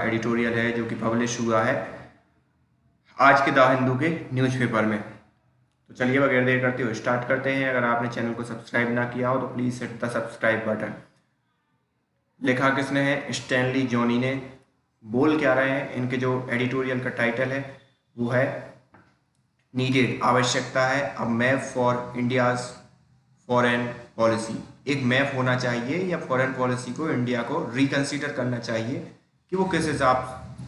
Editorial है जो कि पब्लिश हुआ है आज के द हिंदू के न्यूज़पेपर में। तो चलिए बगैर देर करते हुए स्टार्ट करते हैं। अगर आपने चैनल को सब्सक्राइब ना किया हो तो please hit the subscribe button. लिखा किसने है? स्टैनली जोनी ने। बोल क्या रहे हैं? इनके जो एडिटोरियल का टाइटल है वो है नीडेड, आवश्यकता है, a map for India's foreign policy. एक मैप होना चाहिए या फॉरेन पॉलिसी को इंडिया को रिकंसीडर करना चाहिए कि वो किस हिसाब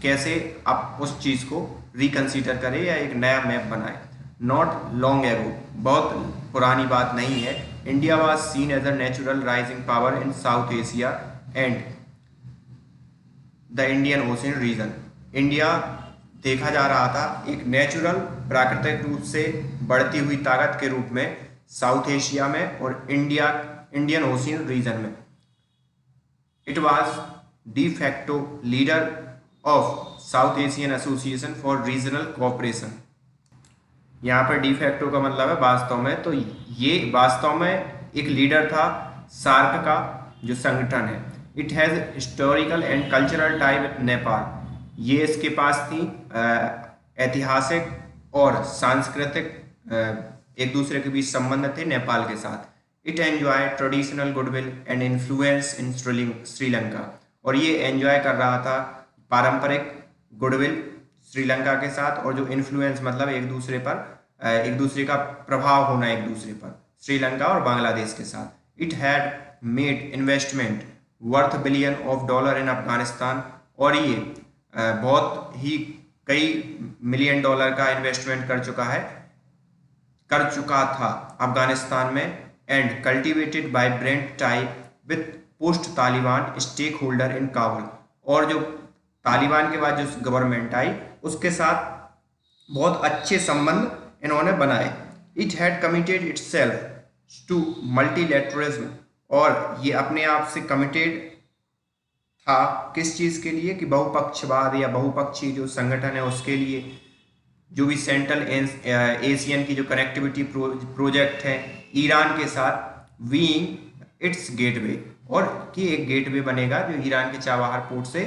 कैसे आप उस चीज़ को रिकंसीडर करें या एक नया मैप बनाए। नॉट लॉन्ग एगो, बहुत पुरानी बात नहीं है, India was seen as a natural rising power in South Asia and the Indian Ocean region. India देखा जा रहा था एक नेचुरल, प्राकृतिक रूप से बढ़ती हुई ताकत के रूप में साउथ एशिया में और इंडियन ओशियन रीजन में। It was de facto leader of south Asian association for regional cooperation. यहाँ पर डी फैक्टो का मतलब है वास्तव में, तो ये वास्तव में एक लीडर था सार्क का जो संगठन है। It has historical and cultural tie with Nepal. ये इसके पास थी ऐतिहासिक और सांस्कृतिक एक दूसरे के बीच संबंध थे नेपाल के साथ। It enjoy traditional goodwill and influence इन श्रीलंका। और ये एंजॉय कर रहा था पारंपरिक गुडविल श्रीलंका के साथ, और जो इन्फ्लुएंस मतलब एक दूसरे का प्रभाव होना एक दूसरे पर, श्रीलंका और बांग्लादेश के साथ। It had made investment worth billion of dollar in Afghanistan. और ये बहुत ही कई मिलियन डॉलर का इन्वेस्टमेंट कर चुका था अफगानिस्तान में। And cultivated vibrant tie with post Taliban stakeholder in Kabul. और जो तालिबान के बाद जो गवर्नमेंट आई उसके साथ बहुत अच्छे संबंध इन्होंने बनाए। It had committed itself to multilateralism. और ये अपने आप से कमिटेड था किस चीज़ के लिए? कि बहुपक्षवाद या बहुपक्षीय जो संगठन है उसके लिए। जो भी सेंट्रल एशियन की जो कनेक्टिविटी प्रोजेक्ट है ईरान के साथ, बीइंग इट्स गेटवे, और कि एक गेटवे बनेगा जो ईरान के चाबहार पोर्ट से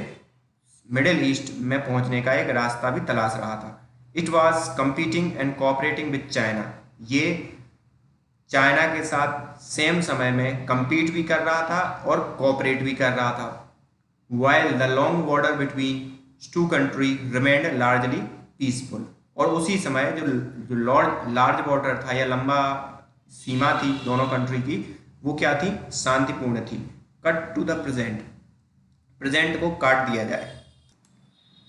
मिडिल ईस्ट में पहुंचने का एक रास्ता भी तलाश रहा था। It was competing and cooperating with China. ये चाइना के साथ सेम समय में compete भी कर रहा था और कोऑपरेट भी कर रहा था। while the long border between two countries remained largely peaceful। और उसी समय जो लार्ज बॉर्डर था या लंबा सीमा थी दोनों कंट्री की, वो क्या थी? शांतिपूर्ण थी। कट टू द प्रेजेंट को काट दिया जाए।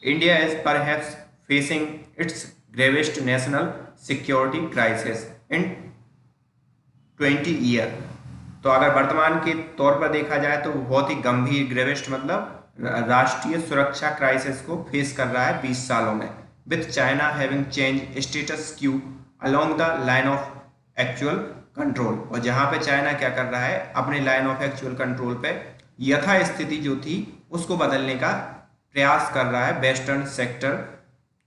India is perhaps facing it's gravest national security crisis in 20 year. तो अगर वर्तमान के तौर पर देखा जाए तो बहुत ही गंभीर, ग्रेवेस्ट मतलब राष्ट्रीय सुरक्षा क्राइसिस को फेस कर रहा है 20 सालों में। With China having change status Q along the line of actual control. और जहां पे चाइना क्या कर रहा है? अपने लाइन ऑफ एक्चुअल कंट्रोल पे यथास्थिति जो थी उसको बदलने का प्रयास कर रहा है वेस्टर्न सेक्टर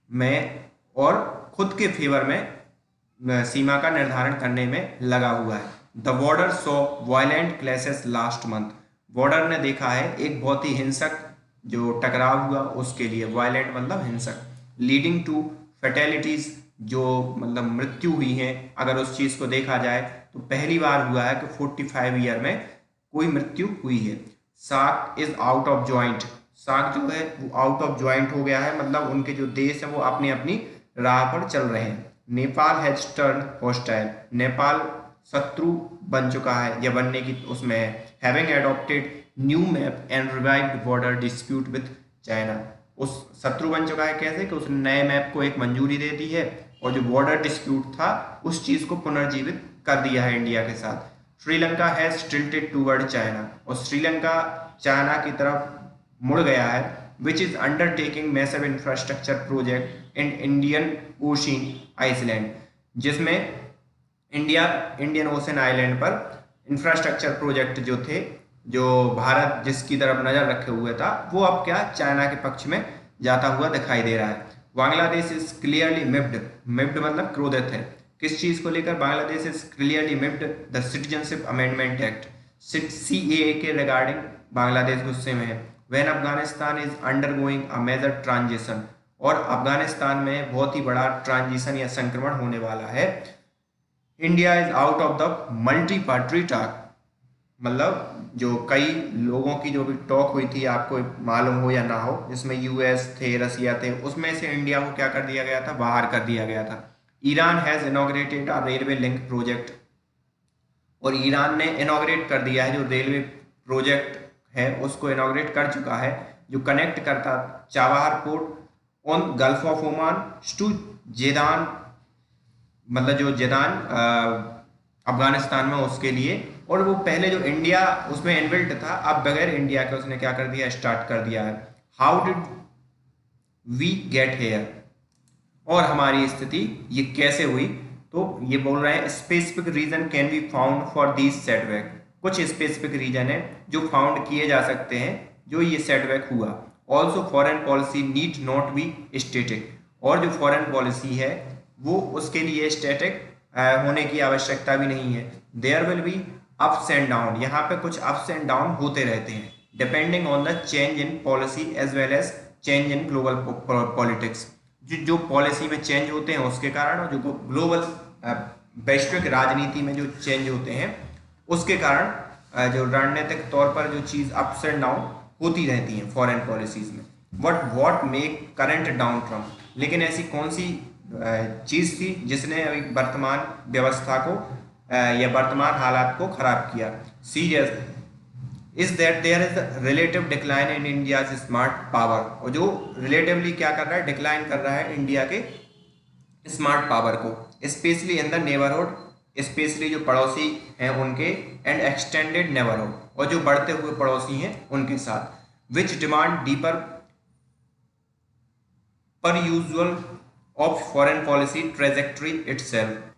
में, और खुद के फेवर में सीमा का निर्धारण करने में लगा हुआ है। The border so violent clashes last month. Border ने देखा है एक बहुत ही हिंसक जो टकराव हुआ उसके लिए, वायलेंट मतलब हिंसक, लीडिंग टू फैटेलिटीज, जो मतलब मृत्यु हुई है। अगर उस चीज़ को देखा जाए तो पहली बार हुआ है कि 45 ईयर में कोई मृत्यु हुई है। SAARC is out of joint. SAARC जो है वो आउट ऑफ ज्वाइंट हो गया है, मतलब उनके जो देश है वो अपनी अपनी राह पर चल रहे हैं। Nepal has turn hostile. Nepal शत्रु बन चुका है या बनने की उसमें है। Having adopted new map and revived border dispute with China. उस शत्रु बन चुका है कैसे? कि उसने नए मैप को एक मंजूरी दे दी है और जो बॉर्डर डिस्प्यूट था उस चीज़ को पुनर्जीवित कर दिया है इंडिया के साथ। Sri Lanka has tilted toward China. और श्रीलंका चाइना की तरफ मुड़ गया है। Which is undertaking massive infrastructure project in Indian Ocean island, जिसमें इंडियन ओशन आइलैंड पर इंफ्रास्ट्रक्चर प्रोजेक्ट जो थे, जो भारत जिसकी तरफ नजर रखे हुए था, वो अब क्या चाइना के पक्ष में जाता हुआ दिखाई दे रहा है। बांग्लादेश इज क्लियरली मिप्ड मतलब क्रोधित है। किस चीज को लेकर? Bangladesh is clearly miffed the citizenship amendment act, CAA के रिगार्डिंग बांग्लादेश गुस्से में है। When Afghanistan is undergoing a major transition, और अफगानिस्तान में बहुत ही बड़ा ट्रांजिशन या संक्रमण होने वाला है। India is out of the multi party talk, मतलब जो कई लोगों की जो भी टॉक हुई थी, आपको मालूम हो या ना हो, जिसमें यूएस थे, रसिया थे, उसमें से इंडिया को क्या कर दिया गया था, बाहर कर दिया गया था। Iran has inaugurated a railway link project, और ईरान ने इनॉग्रेट कर दिया है जो रेलवे प्रोजेक्ट है उसको इनॉग्रेट कर चुका है, जो कनेक्ट करता Chabahar port on gulf of Oman to Zahedan, मतलब जो जेदान अफगानिस्तान में उसके लिए। और वो पहले जो इंडिया उसमें इनबिल्ट था, अब बगैर इंडिया के उसने क्या कर दिया, स्टार्ट कर दिया है। How did we get here, और हमारी स्थिति ये कैसे हुई, तो ये बोल रहे हैं specific reason can be found for these setback, कुछ स्पेसिफिक रीजन है जो फाउंड किए जा सकते हैं जो ये सेटबैक हुआ। Also foreign policy need not be static, और जो फॉरेन पॉलिसी है वो उसके लिए स्टैटिक होने की आवश्यकता भी नहीं है। There will be ups and down, यहाँ पे कुछ अप्स एंड डाउन होते रहते हैं depending on the change in policy as well as change in global politics, जो पॉलिसी में चेंज होते हैं उसके कारण, और जो ग्लोबल वैश्विक राजनीति में जो चेंज होते हैं उसके कारण जो रणनीतिक तौर पर जो चीज़ अप्स एंड डाउन होती रहती हैं फॉरेन पॉलिसीज में। What make current downturn, लेकिन ऐसी कौन सी चीज़ थी जिसने अभी वर्तमान व्यवस्था को या वर्तमान हालात को खराब किया। Serious is that there is relative decline in India's smart power, और जो रिलेटिवली क्या कर रहा है, डिक्लाइन कर रहा है इंडिया के स्मार्ट पावर को, specially in the neighbourhood, specially जो पड़ोसी हैं उनके, एंड एक्सटेंडेड नेबरहुड, और जो बढ़ते हुए पड़ोसी हैं उनके साथ, which demand deeper perusal of foreign policy trajectory itself.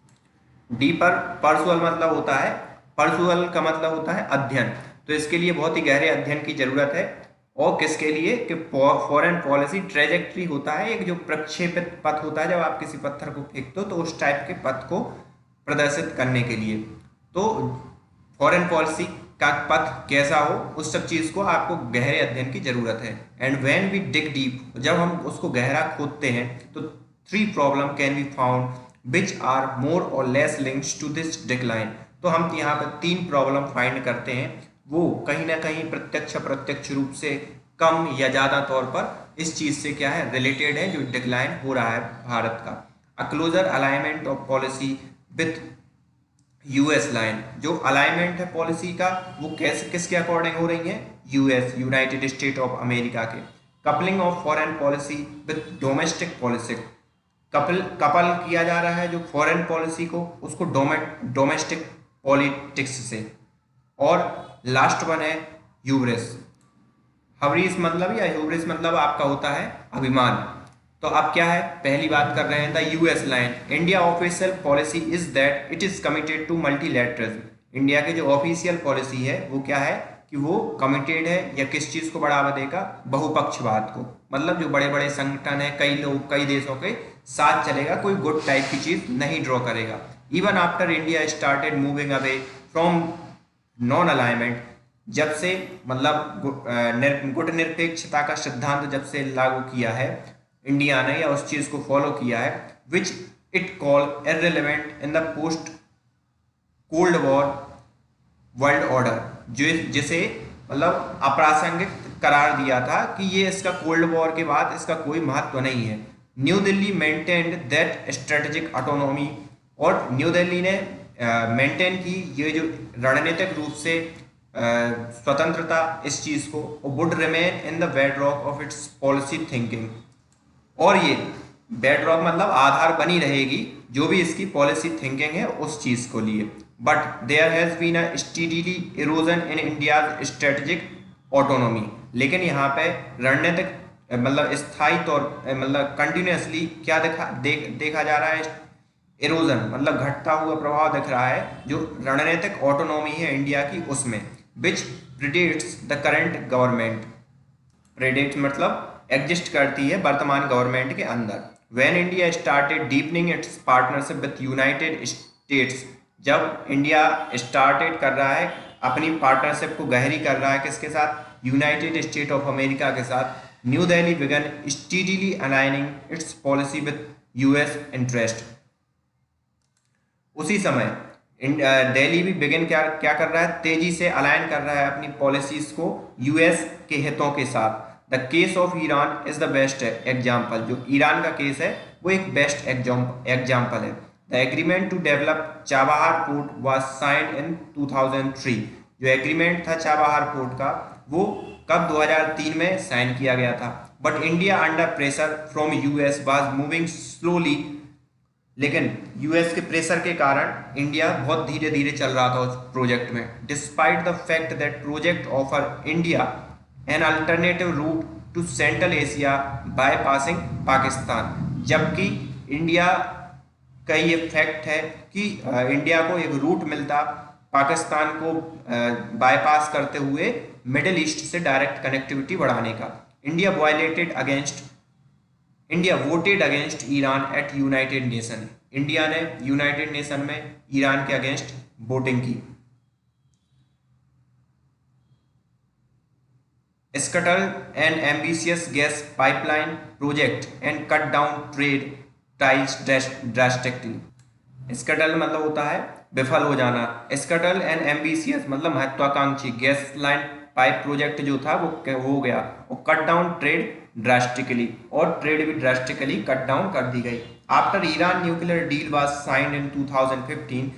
Deeper perusal मतलब होता है, पर्सुअल का मतलब होता है अध्ययन, तो इसके लिए बहुत ही गहरे अध्ययन की जरूरत है। और किसके लिए कि फॉरेन पॉलिसी ट्रेजेक्ट्री होता है एक जो प्रक्षेपित पथ होता है, जब आप किसी पत्थर को फेंकते हो तो उस टाइप के पथ को प्रदर्शित करने के लिए। तो फॉरेन पॉलिसी का पथ कैसा हो, उस सब चीज़ को आपको गहरे अध्ययन की जरूरत है। And when we dig deep, जब हम उसको गहरा खोदते हैं तो 3 problem can be found which are more और less linked to this decline, तो हम यहाँ पर 3 प्रॉब्लम फाइंड करते हैं, वो कहीं ना कहीं प्रत्यक्ष अप्रत्यक्ष रूप से कम या ज़्यादा तौर पर इस चीज़ से क्या है, रिलेटेड है, जो डिक्लाइन हो रहा है भारत का। A closer alignment of policy with US line, जो अलाइनमेंट है पॉलिसी का वो कैसे किसके अकॉर्डिंग हो रही है, US, united state of America के। Coupling of foreign policy with domestic policy, couple किया जा रहा है जो फॉरेन पॉलिसी को उसको डोमेस्टिक पॉलिटिक्स से। और लास्ट वन है ह्यूब्रिस, हवरीस मतलब या ह्यूब्रिस मतलब आपका होता है अभिमान। तो अब क्या है, पहली बात कर रहे हैं the US line, India official policy is that it is committed to multilateralism. India की जो ऑफिशियल पॉलिसी है वो क्या है कि वो कमिटेड है या किस चीज को बढ़ावा देगा, बहुपक्षवाद को, मतलब जो बड़े बड़े संगठन है, कई लोग कई देशों के साथ चलेगा, कोई गुट टाइप की चीज नहीं ड्रॉ करेगा। Even after India started moving away from non alignment, जब से मतलब गुट निरपेक्षता का सिद्धांत जब से लागू किया है इंडिया ने या उस चीज को फॉलो किया है, which it call irrelevant in the post cold war world order, जिसे मतलब अप्रासंगिक करार दिया था कि ये इसका कोल्ड वॉर के बाद इसका कोई महत्व नहीं है। New Delhi maintained that strategic autonomy, और न्यू दिल्ली ने मेंटेन की ये जो रणनीतिक रूप से स्वतंत्रता इस चीज को, would remain in the bedrock of its policy thinking, और ये बेडरॉक मतलब आधार बनी रहेगी जो भी इसकी पॉलिसी थिंकिंग है उस चीज को लिए। But there has been a steadily erosion in India strategic autonomy, लेकिन यहाँ पे रणनीतिक मतलब स्थायी तौर मतलब कंटिन्यूसली क्या देखा जा रहा है, इरोजन मतलब घटता हुआ प्रभाव दिख रहा है जो रणनीतिक ऑटोनॉमी है इंडिया की उसमें, विच प्रीडेट्स द करंट गवर्नमेंट, प्रीडेट्स मतलब एग्जिस्ट करती है वर्तमान गवर्नमेंट के अंदर। When India started deepening it's partnership with United states, जब इंडिया स्टार्टेड कर रहा है अपनी पार्टनरशिप को गहरी कर रहा है किसके साथ, यूनाइटेड स्टेट ऑफ अमेरिका के साथ, New Delhi began steadily aligning its policy with US interest. उसी समय दिल्ली भी बिगिन क्या क्या कर रहा है, तेजी से अलाइन कर रहा है अपनी पॉलिसीज को यूएस के हितों के साथ। The case of Iran is the best example, जो ईरान का केस है वो एक बेस्ट एग्जाम्पल है। The agreement to develop Chabahar port was signed in 2003। जो एग्रीमेंट था चाबहार पोर्ट का वो कब 2003 में साइन किया गया था। But India under pressure from US was moving slowly. लेकिन यूएस के प्रेशर के कारण इंडिया बहुत धीरे धीरे चल रहा था उस प्रोजेक्ट में। Despite the fact that project offer India an alternative route to Central Asia by passing Pakistan. जबकि इंडिया का ये फैक्ट है कि इंडिया को एक रूट मिलता पाकिस्तान को बाईपास करते हुए मिडिल ईस्ट से डायरेक्ट कनेक्टिविटी बढ़ाने का। India voted against Iran at United Nation. India ने यूनाइटेड नेशन में ईरान के अगेंस्ट वोटिंग की। Scuttle an ambitious gas pipeline project and cut down trade ties drastically. Scuttle मतलब होता है विफल हो जाना। स्कटल एंड एम्बिशियस मतलब महत्वाकांक्षी गैस लाइन पाइप प्रोजेक्ट जो था वो हो गया, और कट डाउन ट्रेड ड्रास्टिकली, और ट्रेड भी ड्रास्टिकली कट डाउन कर दी गई। After Iran nuclear deal was signed इन 2015,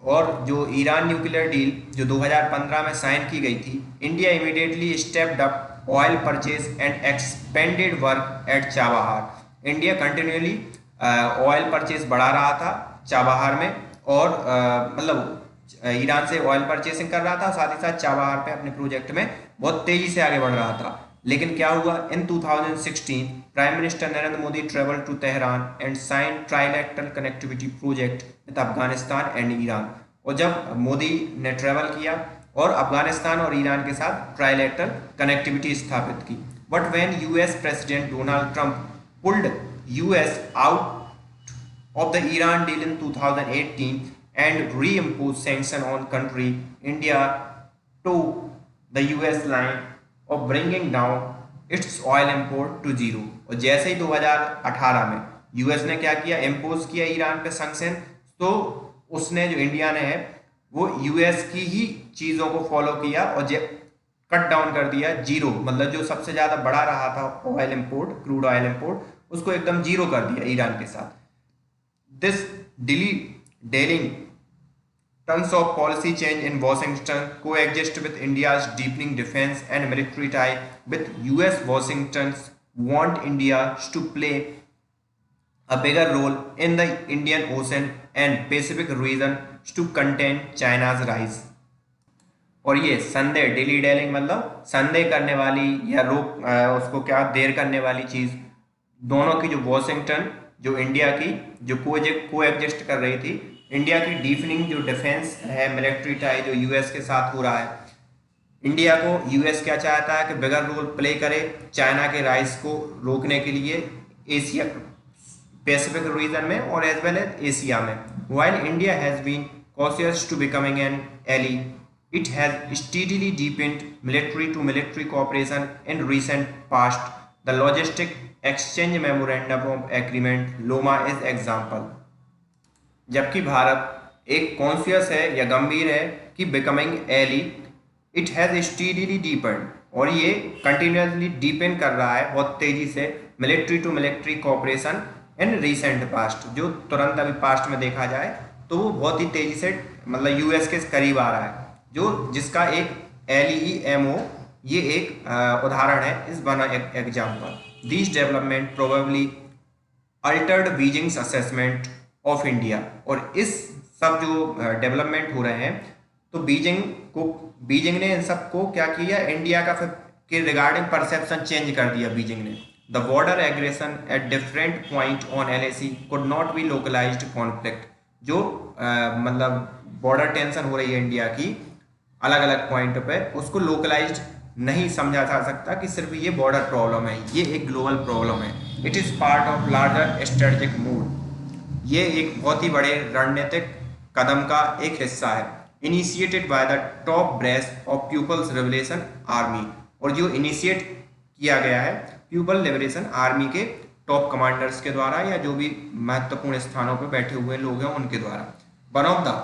और जो ईरान न्यूक्लियर डील जो 2015 में साइन की गई थी, India immediately stepped up oil purchase and expanded work at Chabahar. India continually oil purchase बढ़ा रहा था चाबहार में, और मतलब ईरान से ऑयल परचेसिंग कर रहा था, साथ ही साथ चाबहार पे अपने प्रोजेक्ट में बहुत तेजी से आगे बढ़ रहा था। लेकिन क्या हुआ, in 2016 prime minister Narendra Modi travel to Tehran and sign trilateral connectivity project with Afghanistan and Iran. और जब मोदी ने ट्रेवल किया और अफगानिस्तान और ईरान के साथ ट्राइलैटरल कनेक्टिविटी स्थापित की। But when US president Donald Trump pulled US out of the Iran deal in 2018 and reimpose sanction on country, India took the US line of bringing down its oil import to zero। और जैसे ही 2018 में US ने क्या किया, impose किया Iran पे sanction, तो उसने जो इंडिया ने है वो यूएस की ही चीज़ों को फॉलो किया और कट डाउन कर दिया जीरो। मतलब जो सबसे ज़्यादा बढ़ा रहा था oil import, crude oil import, उसको एकदम जीरो कर दिया ईरान के साथ। This dealing terms of policy change in Washington coexist with India's deepening defense and military tie with US. Washington want India to play a bigger role in the Indian Ocean and Pacific region to contain China's rise। और ये संदेह, डिली डेलिंग मतलब संदेह करने वाली या रोक उसको क्या देर करने वाली चीज़, दोनों की जो वॉशिंगटन जो इंडिया की जो को एग्जिस्ट कर रही थी, इंडिया की डीपनिंग जो डिफेंस है, मिलिट्री टाई जो यूएस के साथ हो रहा है, इंडिया को यूएस क्या चाहता है कि बिगर रोल प्ले करे चाइना के राइज को रोकने के लिए एशिया पैसिफिक रीजन में और एज वेल एज एशिया में। While India has been cautious to becoming an ally, it has steadily deepened military to military cooperation in recent past। The logistic exchange memorandum of agreement LOMA is example। जबकि भारत एक conscious है या गंभीर है कि becoming ally, it has steadily depend, और ये continuously depend कर रहा है बहुत तेजी से military to military cooperation in recent past. जो तुरंत अभी पास्ट में देखा जाए तो वो बहुत ही तेजी से मतलब यूएस के करीब आ रहा है, जो जिसका एक LEMO ये एक उदाहरण है, इस बना एक example. This development probably Altered Beijing's assessment of India. और इस सब जो डेवलपमेंट हो रहे हैं तो बीजिंग ने इन सब को क्या किया, इंडिया का के रिगार्डिंग परसेप्शन चेंज कर दिया बीजिंग ने। The border aggression at different point on LAC could not be localized conflict. जो मतलब बॉर्डर टेंशन हो रही है इंडिया की अलग अलग पॉइंट पे, उसको लोकलाइज्ड नहीं समझा जा सकता कि सिर्फ ये बॉर्डर प्रॉब्लम है, ये एक ग्लोबल प्रॉब्लम है। It is part of larger strategic mood. ये एक बहुत ही बड़े रणनीतिक कदम का एक हिस्सा है। Initiated by the top brass of People's Revolution Army. और जो इनिशिएट किया गया है पीपल लिबरेशन आर्मी के टॉप कमांडर्स के द्वारा या जो भी महत्वपूर्ण स्थानों पर बैठे हुए लोग हैं उनके द्वारा। One of the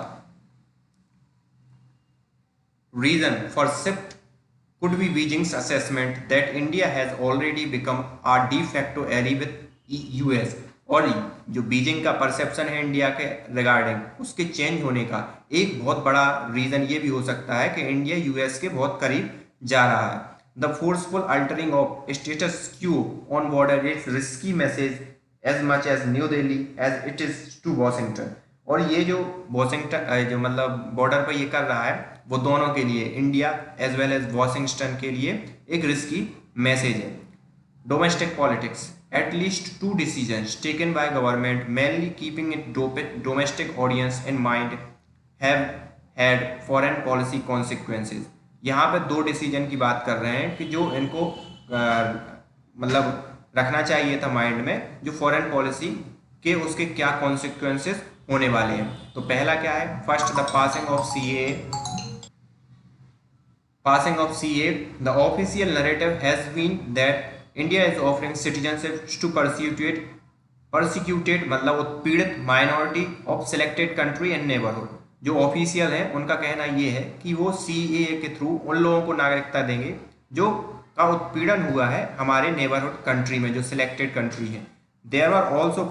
reason for shift could be Beijing's assessment that India has already become a de facto ally with US। और जो बीजिंग का परसेप्शन है इंडिया के रिगार्डिंग उसके चेंज होने का एक बहुत बड़ा रीजन ये भी हो सकता है कि इंडिया यूएस के बहुत करीब जा रहा है। The forceful altering of status quo on border is risky message as much as New Delhi as it is to Washington. और ये जो वॉशिंगटन जो मतलब बॉर्डर पर ये कर रहा है वो दोनों के लिए India as well as Washington के लिए एक रिस्की मैसेज है। Domestic politics at least 2 decisions taken by government mainly keeping its domestic audience in mind have had foreign policy consequences। यहाँ पे 2 डिसीजन की बात कर रहे हैं कि जो इनको मतलब रखना चाहिए था माइंड में, जो फॉरेन पॉलिसी के उसके क्या कॉन्सिक्वेंसेस होने वाले हैं। तो पहला क्या है, first the passing of CAA। The official narrative has been that India is offering citizenship to persecuted मतलब उत्पीड़ित minority of selected country and neighbourhood. जो ऑफिशियल है उनका कहना ये है कि वो CAA के थ्रू उन लोगों को नागरिकता देंगे जो का उत्पीड़न हुआ है हमारे नेबरहुड कंट्री में, जो सिलेक्टेड कंट्री है। There are also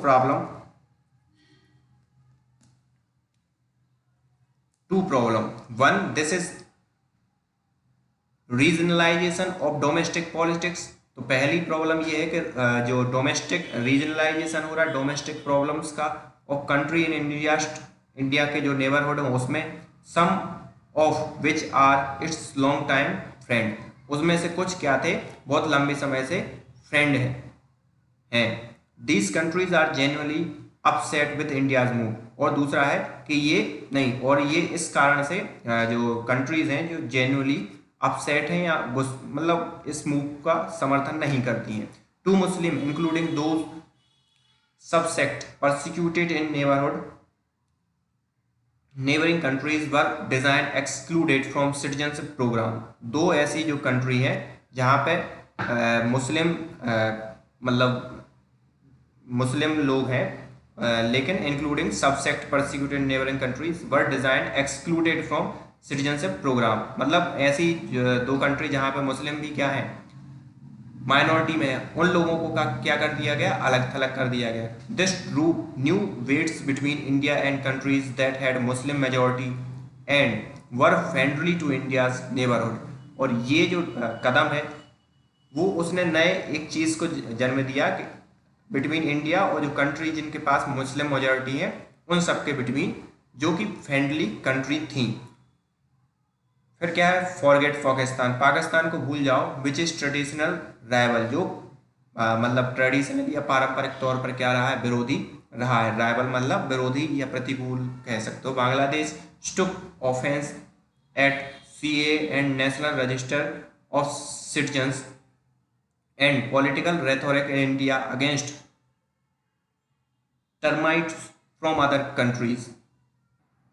two problem. One, this is regionalisation of domestic politics. तो पहली प्रॉब्लम ये है कि जो डोमेस्टिक रीजनलाइजेशन हो रहा है डोमेस्टिक प्रॉब्लम्स का ऑफ कंट्री इन इंडिया के जो नेबरहुड है उसमें, some of which are its long time friend, उसमें से कुछ क्या थे बहुत लंबे समय से फ्रेंड हैं। These countries are genuinely upset with India's move. और दूसरा है कि ये नहीं, और ये इस कारण से जो कंट्रीज हैं जो जेन्युइनली अपसेट हैं या मतलब इस मूव का समर्थन नहीं करती हैं। Two Muslim including those subsect persecuted in neighbouring countries were designed excluded from citizenship programme. 2 ऐसी जो कंट्री हैं जहाँ पे मुस्लिम मतलब मुस्लिम लोग हैं लेकिन including subsect persecuted neighbouring countries were designed excluded from citizenship programme. मतलब ऐसी 2 कंट्री जहाँ पे मुस्लिम भी क्या है माइनॉरिटी में है, उन लोगों को क्या कर दिया गया, अलग थलग कर दिया गया। This drew new weights between India and countries that had Muslim majority and were friendly to India's neighbourhood. और ये जो कदम है वो उसने नए एक चीज़ को जन्म दिया कि बिटवीन इंडिया और जो कंट्री जिनके पास मुस्लिम मेजोरिटी है उन सबके बिटवीन, जो कि फ्रेंडली कंट्री थी। फिर क्या है, फॉरगेट पाकिस्तान को भूल जाओ, विच इज ट्रेडिशनल राइवल, जो मतलब ट्रेडिशनल या पारंपरिक तौर पर क्या रहा है, विरोधी रहा है। राइवल मतलब विरोधी या प्रतिकूल कह सकते हो। Bangladesh took offence at CAA and national register of citizens and political rhetoric in India against termites from other countries.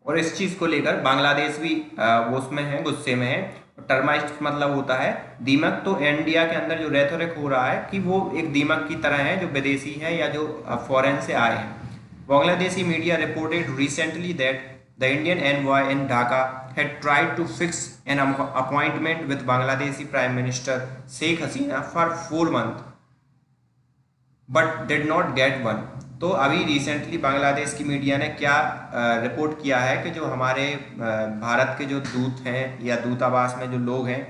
और इस चीज़ को लेकर बांग्लादेश भी वो उसमें है, गुस्से में है। टर्माइट्स मतलब होता है दीमक। तो इंडिया के अंदर जो रेथोरिक हो रहा है कि वो एक दीमक की तरह है जो विदेशी है या जो फॉरेन से आए हैं। Bangladeshi media reported recently that the Indian envoy in Dhaka had tried to fix an appointment with Bangladeshi Prime Minister Sheikh Hasina for 4 months but did not get one। तो अभी रिसेंटली बांग्लादेश की मीडिया ने क्या रिपोर्ट किया है कि जो हमारे भारत के जो दूत हैं या दूतावास में जो लोग हैं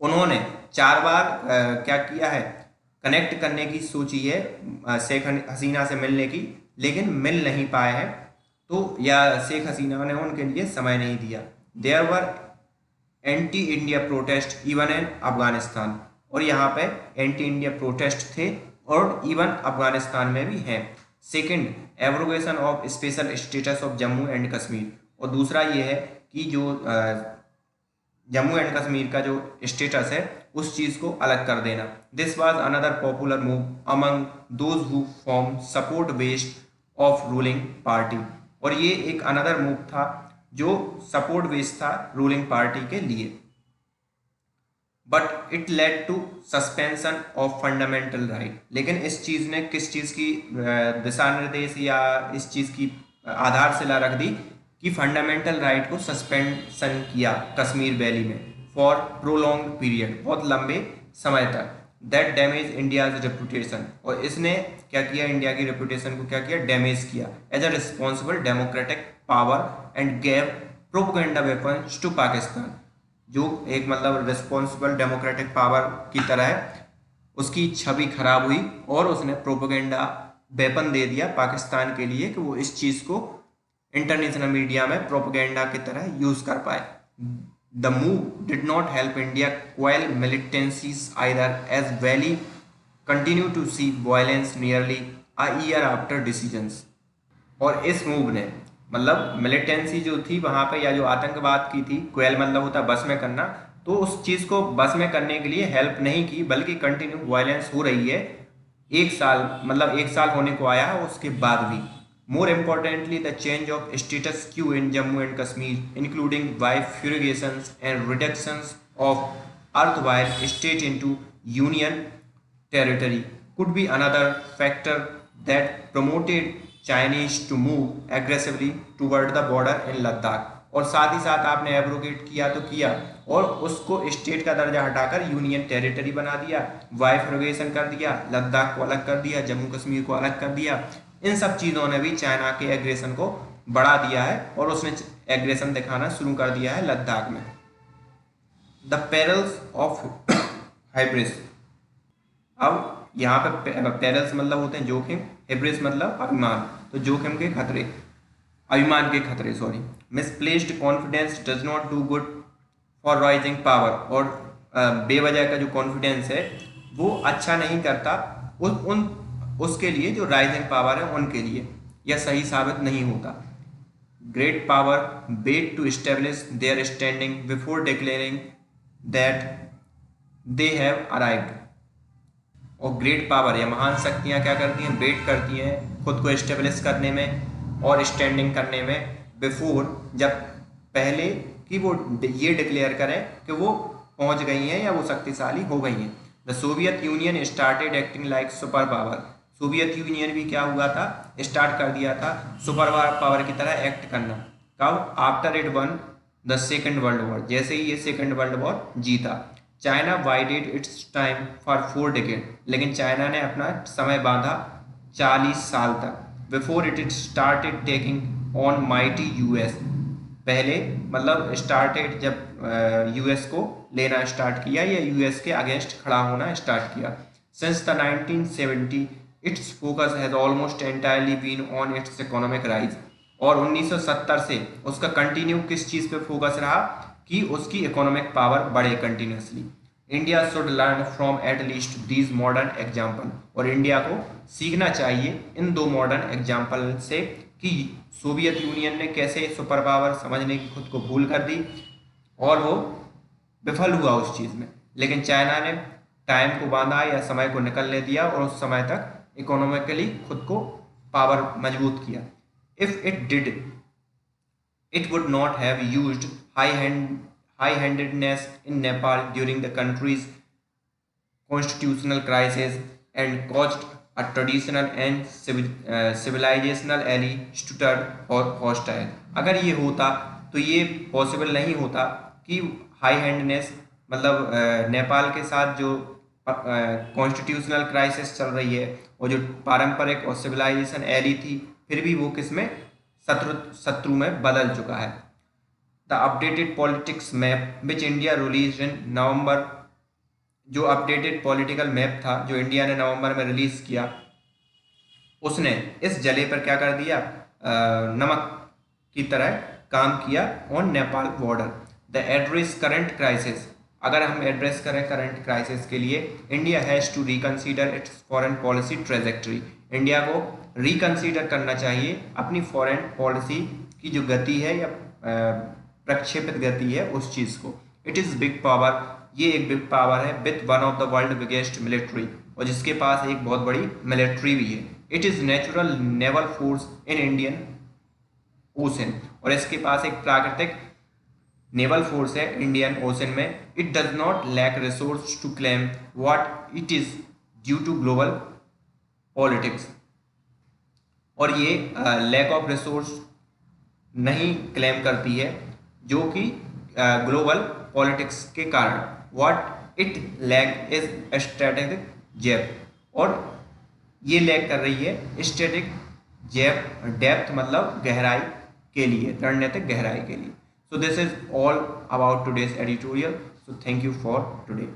उन्होंने 4 बार क्या किया है, कनेक्ट करने की सोची है शेख हसीना से मिलने की, लेकिन मिल नहीं पाए हैं। तो या शेख हसीना ने उनके लिए समय नहीं दिया। There were anti India protest even in Afghanistan. और यहाँ पे एंटी इंडिया प्रोटेस्ट थे और इवन अफगानिस्तान में भी हैं। Second, abrogation of special status of Jammu and Kashmir. और दूसरा ये है कि जो जम्मू एंड कश्मीर का जो स्टेटस है उस चीज़ को अलग कर देना। This was another popular move among those who form support based of ruling party. और ये एक अनदर मूव था जो सपोर्ट बेस्ड था रूलिंग पार्टी के लिए। But it led to suspension of fundamental right. लेकिन इस चीज़ ने किस चीज़ की दिशा निर्देश या इस चीज़ की आधारशिला रख दी कि फंडामेंटल राइट को सस्पेंशन किया कश्मीर वैली में फॉर प्रोलॉन्ग पीरियड, बहुत लंबे समय तक। दैट डैमेज इंडियाज रेपुटेशन, और इसने क्या किया, इंडिया की रेपुटेशन को क्या किया, डैमेज किया as a responsible democratic power and gave propaganda weapons to Pakistan. जो एक मतलब रिस्पॉन्सिबल डेमोक्रेटिक पावर की तरह है, उसकी छवि खराब हुई और उसने प्रोपेगेंडा वेपन दे दिया पाकिस्तान के लिए कि वो इस चीज़ को इंटरनेशनल मीडिया में प्रोपेगेंडा की तरह यूज कर पाए। The move did not help India quail militancies either, as Valley continue to see violence nearly a year after decisions। और इस मूव ने मतलब मिलिटेंसी जो थी वहां पे, या जो आतंकवाद की थी, क्वेल मतलब होता है बस में करना, तो उस चीज को बस में करने के लिए हेल्प नहीं की, बल्कि कंटिन्यू वायलेंस हो रही है एक साल, मतलब एक साल होने को आया है उसके बाद भी। More importantly the change of status quo in Jammu and Kashmir including bifurcations and reductions of erstwhile state into union territory could be another factor that promoted Chinese to move aggressively toward the border in Ladakh। और साथ ही साथ आपने abrogate किया तो किया, और उसको state का दर्जा हटाकर यूनियन टेरिटरी बना दिया, बाइफर्गेशन कर दिया, लद्दाख को अलग कर दिया, जम्मू कश्मीर को अलग कर दिया। इन सब चीज़ों ने भी चाइना के एग्रेशन को बढ़ा दिया है और उसने एग्रेशन दिखाना शुरू कर दिया है लद्दाख में। The perils of hubris. अब यहाँ पे पेरल्स मतलब होते हैं जोखिम, हिब्रिस मतलब अभिमान, तो जोखिम के खतरे, अभिमान के खतरे sorry. Misplaced confidence does not do good for rising power. और बेवजह का जो कॉन्फिडेंस है वो अच्छा नहीं करता उसके लिए जो राइजिंग पावर है उनके लिए, यह सही साबित नहीं होता। Great power wait to establish their standing before declaring that they have arrived. और ग्रेट पावर या महान शक्तियाँ क्या करती हैं, वेट करती हैं खुद को एस्टेब्लिश करने में और स्टैंडिंग करने में बिफोर, जब पहले कि वो ये डिक्लेयर करें कि वो पहुंच गई हैं या वो शक्तिशाली हो गई हैं। The Soviet union started acting like super power. Soviet union भी क्या हुआ था, स्टार्ट कर दिया था सुपर पावर की तरह एक्ट करना। कब, after it won the second world war, जैसे ही ये सेकेंड वर्ल्ड वॉर जीता। China bided its time for 4 decade, लेकिन चाइना ने अपना समय बांधा 40 साल तक। Before it started taking on mighty US, पहले मतलब स्टार्टेड जब यूएस को लेना स्टार्ट किया या यूएस के अगेंस्ट खड़ा होना स्टार्ट किया। Since the 1970 its focus has almost entirely been on its economic rise. और 1970 से उसका कंटिन्यू किस चीज़ पे फोकस रहा कि उसकी इकोनॉमिक पावर बढ़े continuously. India should learn from at least these modern example, और इंडिया को सीखना चाहिए इन 2 मॉडर्न एग्जाम्पल से कि सोवियत यूनियन ने कैसे सुपर पावर समझने की खुद को भूल कर दी और वो विफल हुआ उस चीज़ में, लेकिन चाइना ने टाइम को बांधा या समय को निकलने दिया और उस समय तक इकोनॉमिकली खुद को पावर मजबूत किया। If it did it would not have used high-handedness in Nepal during the country's constitutional crisis and caused a traditional and civilizational ally to turn hostile। अगर ये होता तो ये पॉसिबल नहीं होता कि हाई हैंडनेस मतलब नेपाल के साथ जो कॉन्स्टिट्यूशनल क्राइसिस चल रही है और जो पारंपरिक और सिविलाइजेशन एली थी, फिर भी वो किस में शत्रु में बदल चुका है। The updated politics map which India release in November, जो अपडेटेड पॉलिटिकल मैप था जो इंडिया ने नवंबर में रिलीज किया, उसने इस जले पर क्या कर दिया, नमक की तरह काम किया on Nepal border. The address current crisis, अगर हम एड्रेस करें करंट क्राइसिस के लिए, India has to reconsider its foreign policy trajectory. India को रिकंसीडर करना चाहिए अपनी फॉरेन पॉलिसी की जो गति है या प्रक्षेपित गति है उस चीज़ को। इट इज़ बिग पावर, ये एक बिग पावर है with one of the world biggest military, और जिसके पास एक बहुत बड़ी मिलिट्री भी है। It is natural naval force in Indian Ocean, और इसके पास एक प्राकृतिक नेवल फोर्स है इंडियन ओशन में, it does not lack resource to claim what it is due to global politics. और ये लैक ऑफ रिसोर्स नहीं क्लेम करती है जो कि ग्लोबल पॉलिटिक्स के कारण। What it lack is strategic gap, और ये लैक कर रही है स्ट्रेटेजिक जैप डेप्थ मतलब गहराई के लिए, रणनीतिक गहराई के लिए। So this is all about today's editorial. So thank you for today.